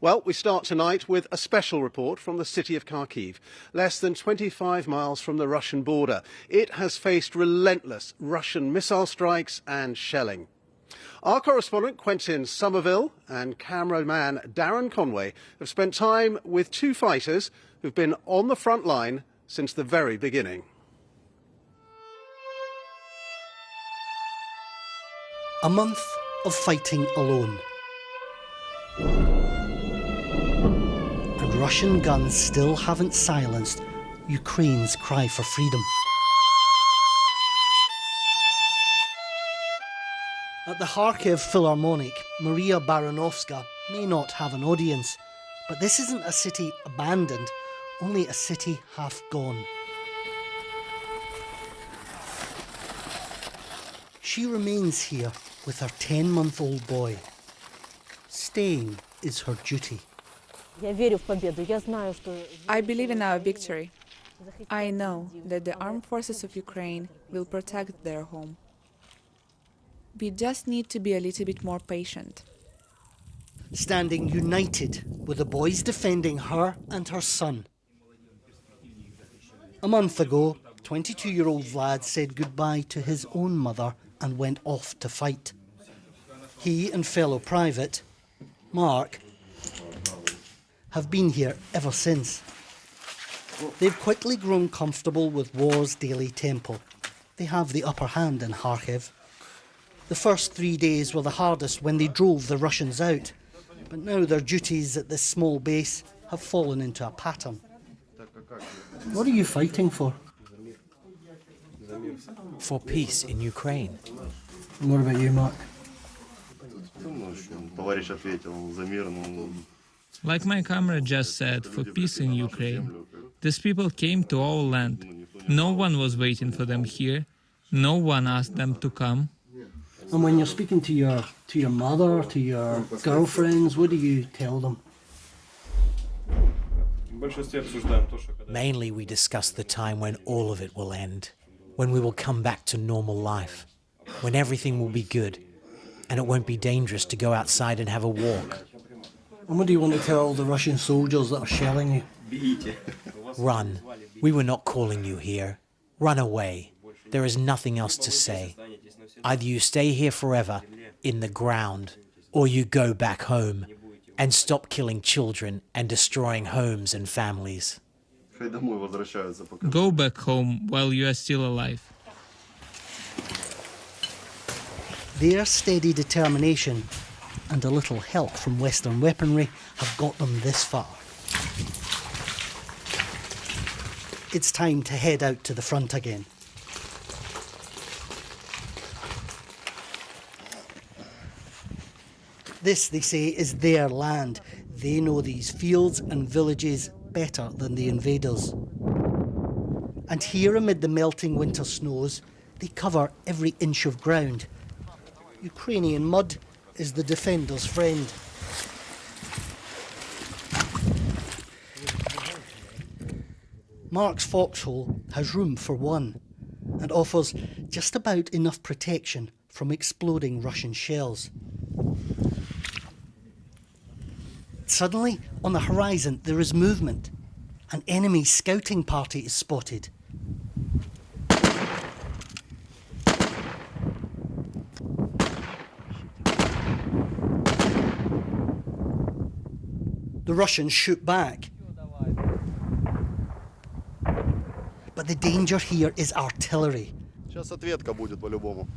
Well, we start tonight with a special report from the city of Kharkiv, less than 25 miles from the Russian border. It has faced relentless Russian missile strikes and shelling. Our correspondent Quentin Sommerville and cameraman Darren Conway have spent time with two fighters who've been on the front line since the very beginning. A month of fighting alone. And Russian guns still haven't silenced Ukraine's cry for freedom. At the Kharkiv Philharmonic, Maria Baranovska may not have an audience, but this isn't a city abandoned, only a city half gone. She remains here with her 10-month-old boy. Staying is her duty. I believe in our victory. I know that the armed forces of Ukraine will protect their home. We just need to be a little bit more patient. Standing united with the boys defending her and her son. A month ago, 22-year-old Vlad said goodbye to his own mother and went off to fight. He and fellow private, Mark, have been here ever since. They've quickly grown comfortable with war's daily tempo. They have the upper hand in Kharkiv. The first 3 days were the hardest when they drove the Russians out, but now their duties at this small base have fallen into a pattern. What are you fighting for? For peace in Ukraine. And what about you, Mark? Like my comrade just said, for peace in Ukraine. These people came to our land. No one was waiting for them here. No one asked them to come. And when you're speaking to your mother, to your girlfriends, what do you tell them? Mainly we discuss the time when all of it will end, when we will come back to normal life, when everything will be good, and it won't be dangerous to go outside and have a walk. And what do you want to tell the Russian soldiers that are shelling you? Run. We were not calling you here. Run away. There is nothing else to say. Either you stay here forever, in the ground, or you go back home and stop killing children and destroying homes and families. Go back home while you are still alive. Their steady determination and a little help from Western weaponry have got them this far. It's time to head out to the front again. This, they say, is their land. They know these fields and villages better than the invaders. And here, amid the melting winter snows, they cover every inch of ground. Ukrainian mud is the defender's friend. Mark's foxhole has room for one and offers just about enough protection from exploding Russian shells. Suddenly, on the horizon, there is movement. An enemy scouting party is spotted. The Russians shoot back. But the danger here is artillery.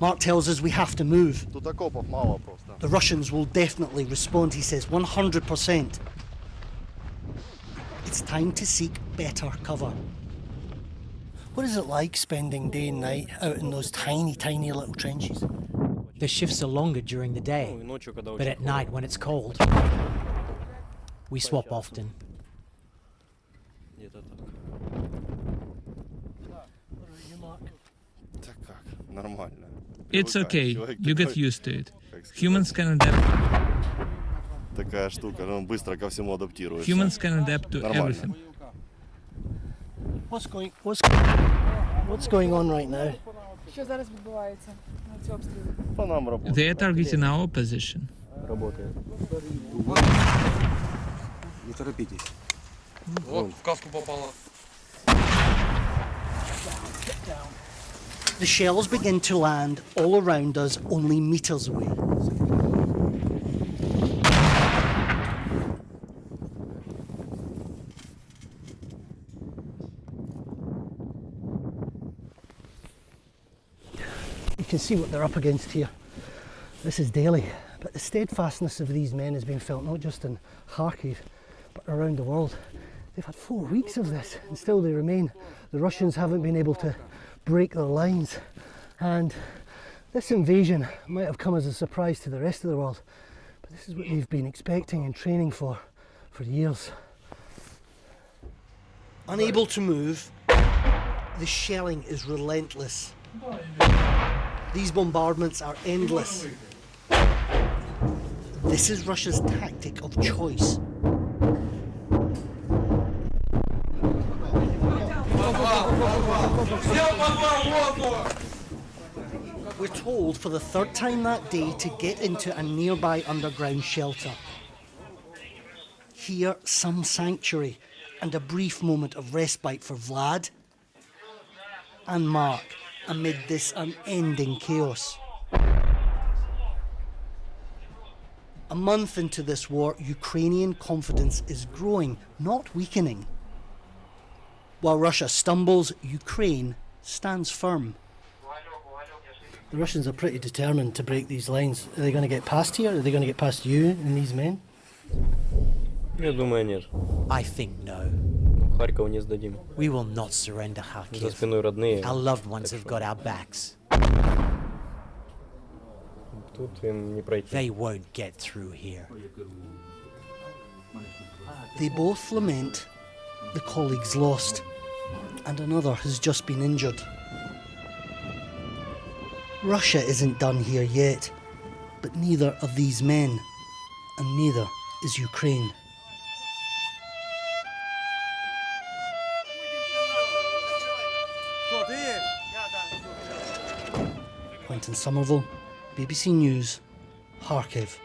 Mark tells us we have to move. The Russians will definitely respond, he says, 100%. It's time to seek better cover. What is it like spending day and night out in those tiny, tiny little trenches? The shifts are longer during the day, but at night when it's cold, we swap often. It's okay, you get used to it. Humans can adapt. Humans can adapt to everything. What's going on right now? They are targeting our position. Не торопитесь. Вот, в каску попало. The shells begin to land all around us, only metres away. You can see what they're up against here. This is daily, but the steadfastness of these men has been felt not just in Kharkiv, but around the world. They've had 4 weeks of this, and still they remain. The Russians haven't been able to break their lines, and this invasion might have come as a surprise to the rest of the world, but this is what they've been expecting and training for years. Unable to move, the shelling is relentless. These bombardments are endless. This is Russia's tactic of choice. We're told for the third time that day to get into a nearby underground shelter. Here, some sanctuary and a brief moment of respite for Vlad and Mark amid this unending chaos. A month into this war, Ukrainian confidence is growing, not weakening. While Russia stumbles, Ukraine stands firm. The Russians are pretty determined to break these lines. Are they going to get past here? Are they going to get past you and these men? Я думаю, нет. I think no. Харьков не сдадим. We will not surrender За Kharkiv. спиной родные. Our loved ones have got our backs. Тут им не пройти. They won't get through here. They both lament the colleagues lost, and another has just been injured. Russia isn't done here yet, but neither are these men, and neither is Ukraine. Quentin Sommerville, BBC News, Kharkiv.